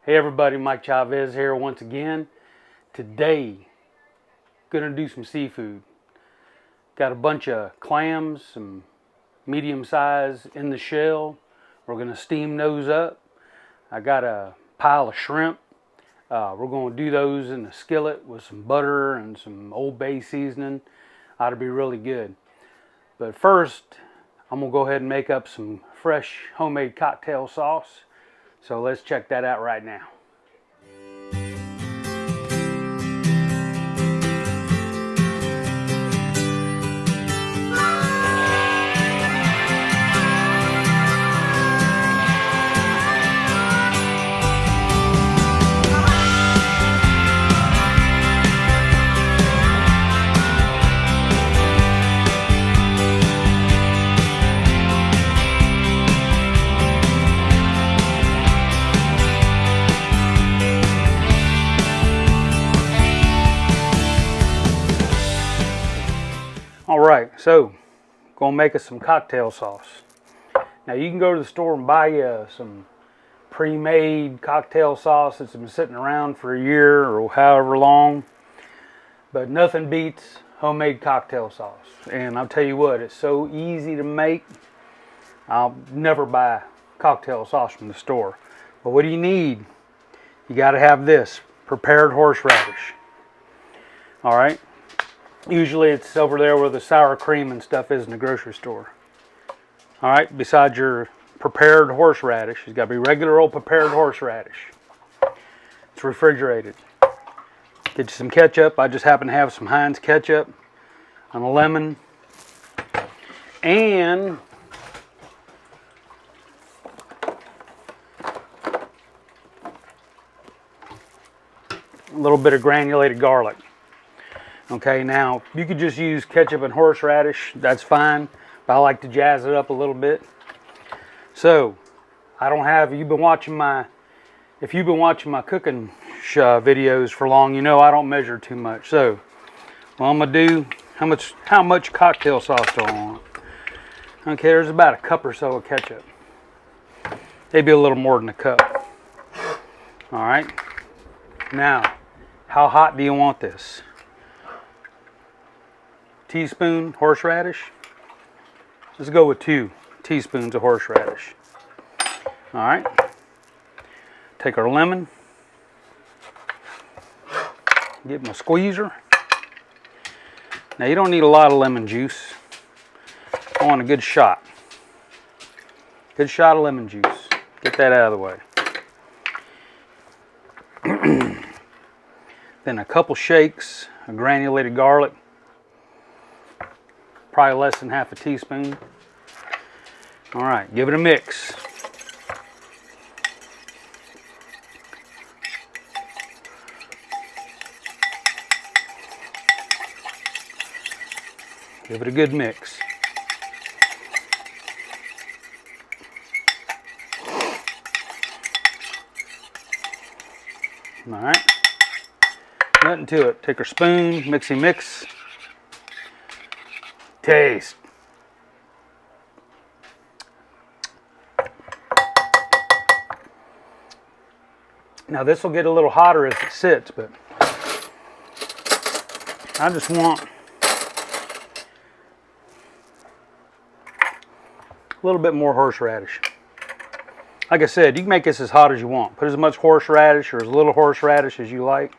Hey everybody, Mike Chavez here once again. Today, gonna do some seafood. Got a bunch of clams, some medium size in the shell. We're gonna steam those up. I got a pile of shrimp. We're gonna do those in a skillet with some butter and some Old Bay seasoning. Ought to be really good. But first, I'm gonna go ahead and make up some fresh homemade cocktail sauce. So let's check that out right now. Alright, so gonna make us some cocktail sauce. Now you can go to the store and buy some pre-made cocktail sauce that's been sitting around for a year or however long, but nothing beats homemade cocktail sauce. And I'll tell you what, it's so easy to make. I'll never buy cocktail sauce from the store. But what do you need? You got to have this prepared horseradish. Alright. Usually it's over there where the sour cream and stuff is in the grocery store. Alright, besides your prepared horseradish, it's got to be regular old prepared horseradish. It's refrigerated. Get you some ketchup. I just happen to have some Heinz ketchup and a lemon. And a little bit of granulated garlic. Okay, now you could just use ketchup and horseradish, that's fine, but I like to jazz it up a little bit. So, if you've been watching my cooking videos for long, you know I don't measure too much. So, what I'm gonna do, how much cocktail sauce do I want? Okay, there's about a cup or so of ketchup. Maybe a little more than a cup. All right. Now, how hot do you want this? Teaspoon horseradish. Let's go with 2 teaspoons of horseradish. All right. Take our lemon. Get my squeezer. Now you don't need a lot of lemon juice. I want a good shot. Good shot of lemon juice. Get that out of the way. Then a couple shakes of granulated garlic. Probably less than half a teaspoon. All right, give it a mix. Give it a good mix. All right, nothing to it. Take our spoon, mixy mix. Taste. Now this will get a little hotter as it sits, but I just want a little bit more horseradish. Like I said, you can make this as hot as you want. Put as much horseradish or as little horseradish as you like.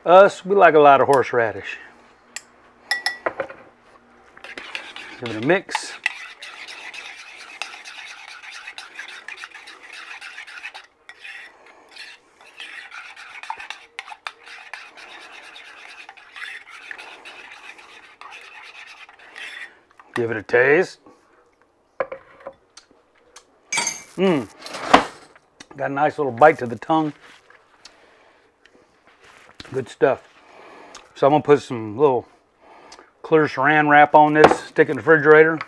Us, we like a lot of horseradish. Give it a mix. Give it a taste. Got a nice little bite to the tongue. Good stuff. So I'm going to put some little clear saran wrap on this, stick it in the refrigerator.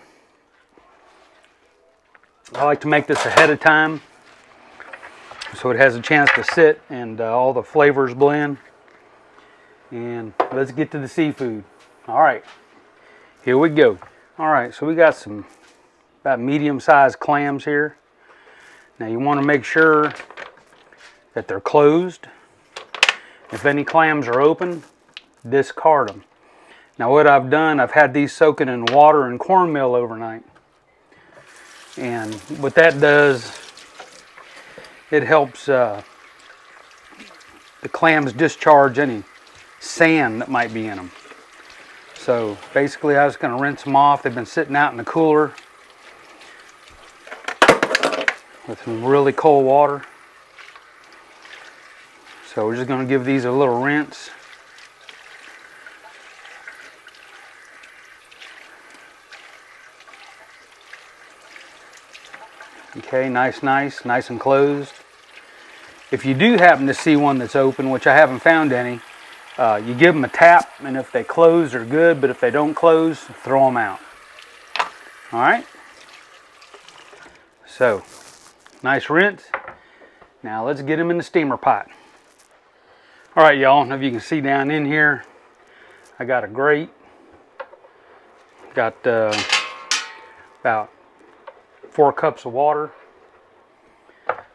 I like to make this ahead of time so it has a chance to sit and all the flavors blend. And let's get to the seafood. All right, here we go. All right, so we got some about medium-sized clams here. Now you want to make sure that they're closed. If any clams are open, discard them. Now what I've done, I've had these soaking in water and cornmeal overnight. And what that does, it helps the clams discharge any sand that might be in them. So basically I was going to rinse them off. They've been sitting out in the cooler with some really cold water. So we're just going to give these a little rinse. Okay, nice and closed. If you do happen to see one that's open, which I haven't found any, you give them a tap, and if they close, they're good, but if they don't close, throw them out. Alright? So, nice rinse. Now let's get them in the steamer pot. Alright y'all, if you can see down in here, I got a grate. Got about 4 cups of water.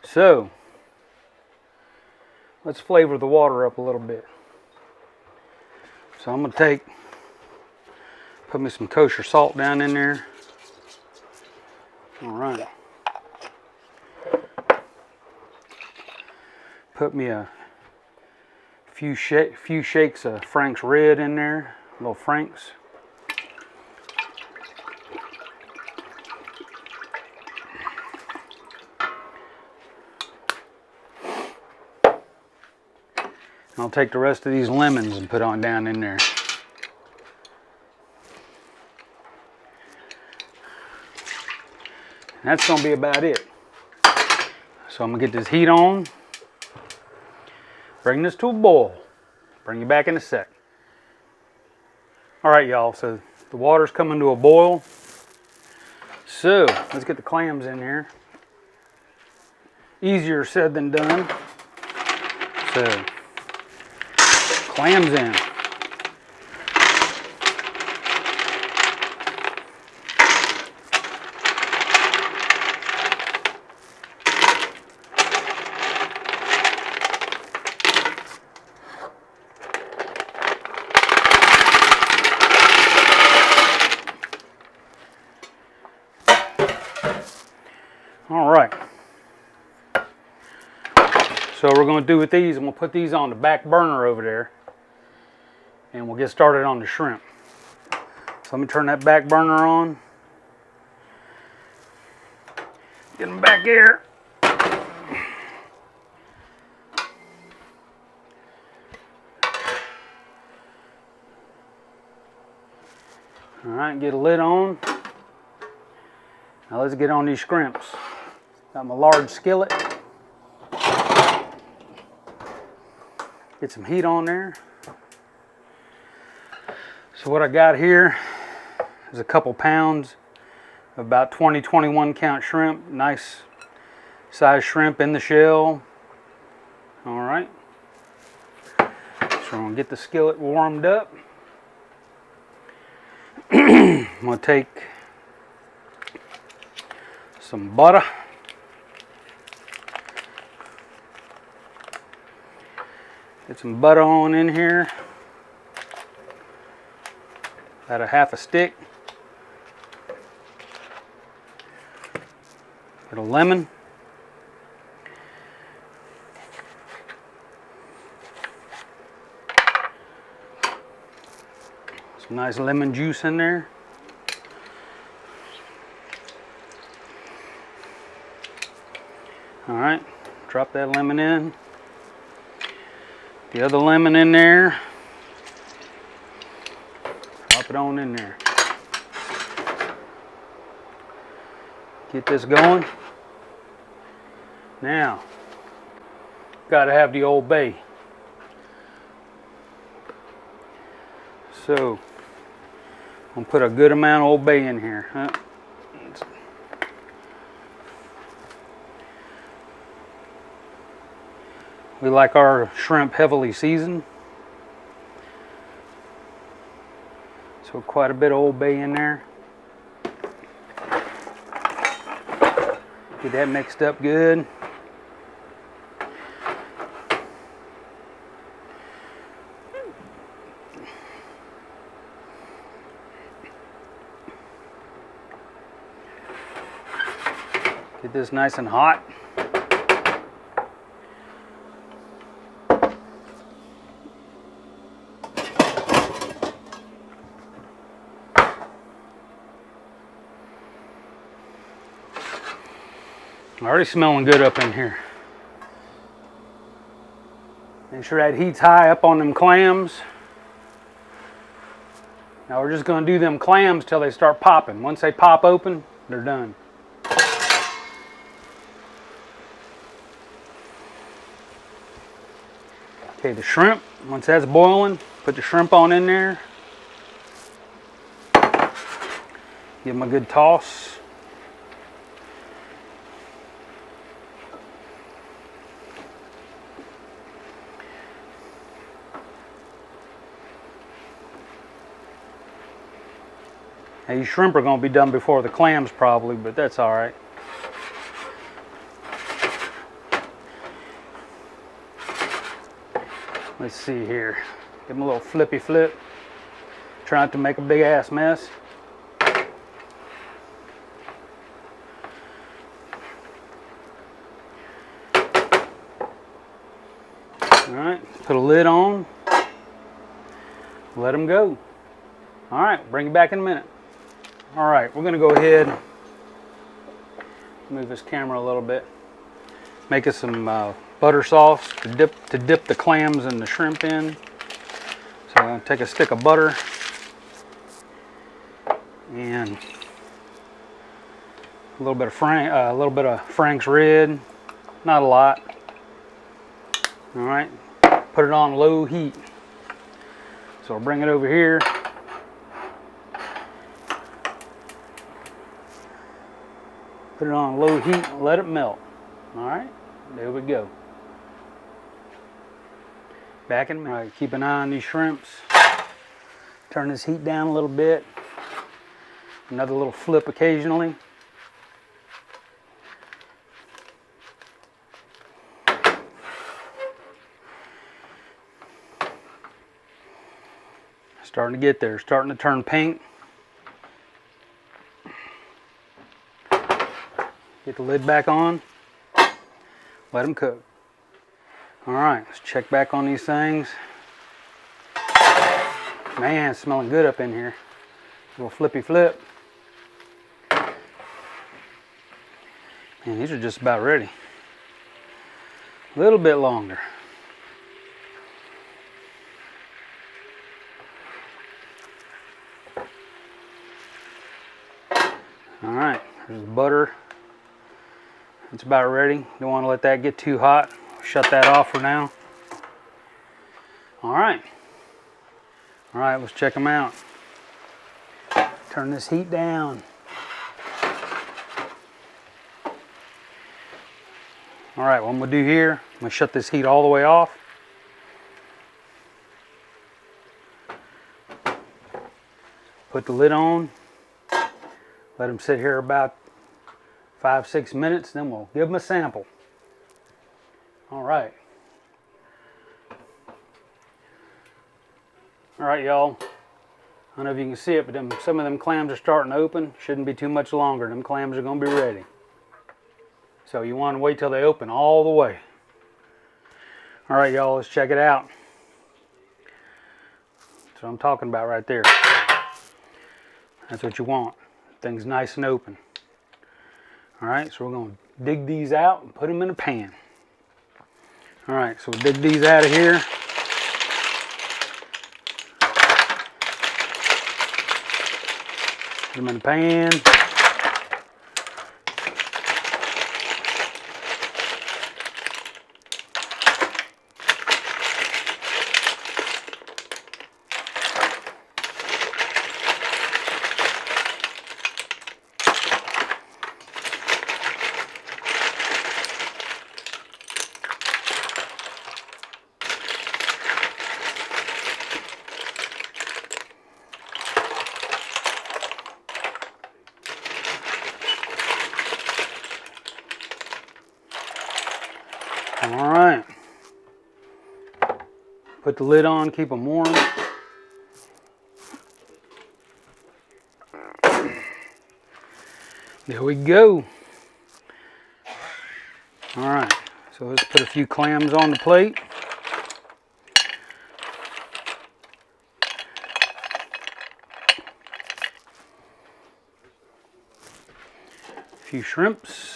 So, let's flavor the water up a little bit. So I'm going to put me some kosher salt down in there. Alright. Put me a few shakes of Frank's Red in there, little Frank's. I'll take the rest of these lemons and put on down in there. And that's going to be about it. So I'm going to get this heat on. Bring this to a boil. Bring you back in a sec. Alright y'all, so the water's coming to a boil. So, let's get the clams in here. Easier said than done. So, clams in. All right. So what we're going to do with these, I'm going to put these on the back burner over there. And we'll get started on the shrimp. So let me turn that back burner on. Get them back here. Alright, get a lid on. Now let's get on these shrimps. Got my large skillet. Get some heat on there. So what I got here is a couple pounds of about 21 count shrimp. Nice size shrimp in the shell. Alright. So we're going to get the skillet warmed up. I'm going to take some butter. Get some butter on in here. About a half a stick. Get a lemon. Some nice lemon juice in there. All right, drop that lemon in. The other lemon in there. Drop it on in there. Get this going. Now, gotta have the Old Bay. So, I'm gonna put a good amount of Old Bay in here. We like our shrimp heavily seasoned. So quite a bit of Old Bay in there. Get that mixed up good. this nice and hot. Already smelling good up in here. Make sure that heat's high up on them clams. Now we're just going to do them clams till they start popping. Once they pop open, they're done. Okay, the shrimp, once that's boiling, put the shrimp on in there. Give them a good toss. Now, these shrimp are going to be done before the clams probably, but that's all right. Let's see here. Give them a little flippy flip. Try not to make a big ass mess. All right, put a lid on. Let them go. All right, bring it back in a minute. All right, we're gonna go ahead, move this camera a little bit, make us some butter sauce to dip the clams and the shrimp in. So I'm gonna take a stick of butter and a little bit of Frank's Red, not a lot. All right, put it on low heat. So I'll bring it over here. Put it on low heat and let it melt. All right, there we go. Back in a minute. All right, keep an eye on these shrimps. Turn this heat down a little bit. Another little flip occasionally. Starting to get there, starting to turn pink. Get the lid back on, let them cook. All right, let's check back on these things. Man, it's smelling good up in here. A little flippy flip. Man, these are just about ready. A little bit longer. All right, there's the butter. It's about ready. Don't want to let that get too hot. Shut that off for now. All right. All right, let's check them out. Turn this heat down. All right, what I'm gonna do here, I'm gonna shut this heat all the way off. Put the lid on. Let them sit here about 5-6 minutes, then we'll give them a sample. All right. All right, y'all. I don't know if you can see it, but some of them clams are starting to open. Shouldn't be too much longer. Them clams are going to be ready. So you want to wait till they open all the way. All right, y'all, let's check it out. That's what I'm talking about right there. That's what you want. Things nice and open. All right, so we're going to dig these out and put them in a pan. All right, so we'll dig these out of here. Put them in the pan. All right, put the lid on, keep them warm. There we go. All right, so let's put a few clams on the plate. A few shrimps.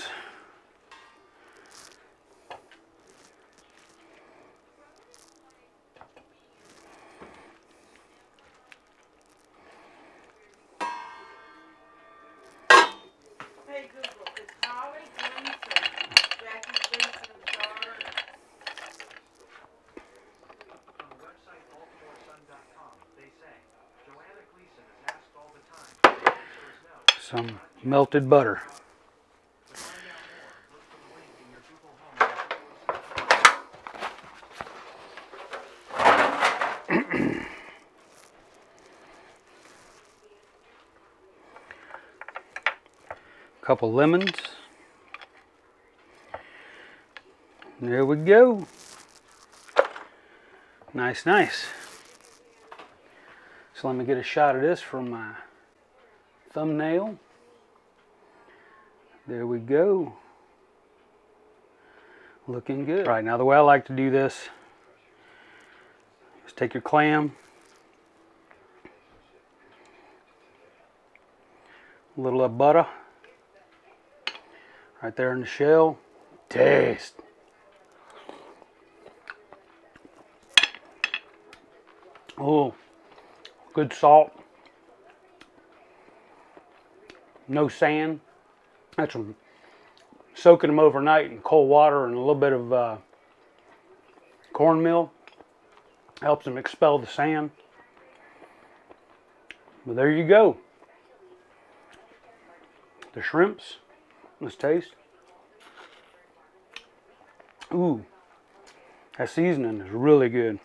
Some melted butter. Couple lemons. There we go. Nice, nice. So let me get a shot of this for my thumbnail. There we go. Looking good. All right, now the way I like to do this is take your clam, a little of butter right there in the shell. Taste. Oh, good salt. No sand. That's from soaking them overnight in cold water and a little bit of cornmeal. Helps them expel the sand. But there you go. The shrimps. Let's taste. Ooh, that seasoning is really good.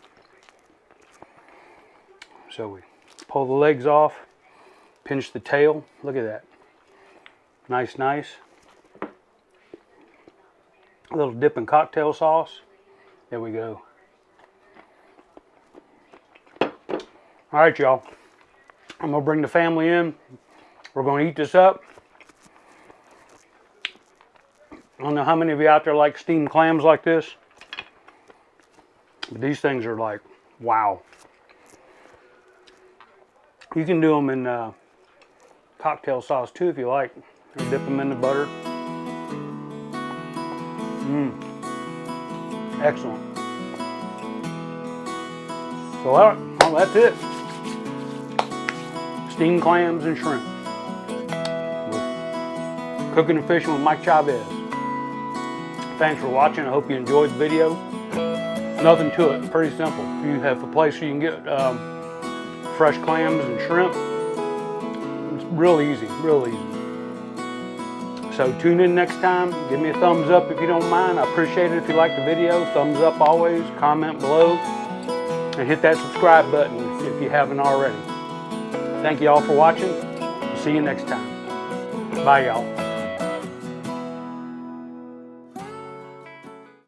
So we pull the legs off, pinch the tail. Look at that. Nice, nice. A little dip in cocktail sauce. There we go. All right, y'all. I'm gonna bring the family in. We're gonna eat this up. I don't know how many of you out there like steamed clams like this, but these things are like, wow. You can do them in cocktail sauce too if you like. And dip them in the butter. Excellent. So well, that's it. Steamed clams and shrimp. With cooking and fishing with Mike Chavez. Thanks for watching. I hope you enjoyed the video. Nothing to it. Pretty simple. If you have a place where you can get fresh clams and shrimp, it's real easy, real easy. So tune in next time. Give me a thumbs up if you don't mind. I appreciate it if you like the video. Thumbs up always. Comment below. And hit that subscribe button if you haven't already. Thank you all for watching. See you next time. Bye, y'all.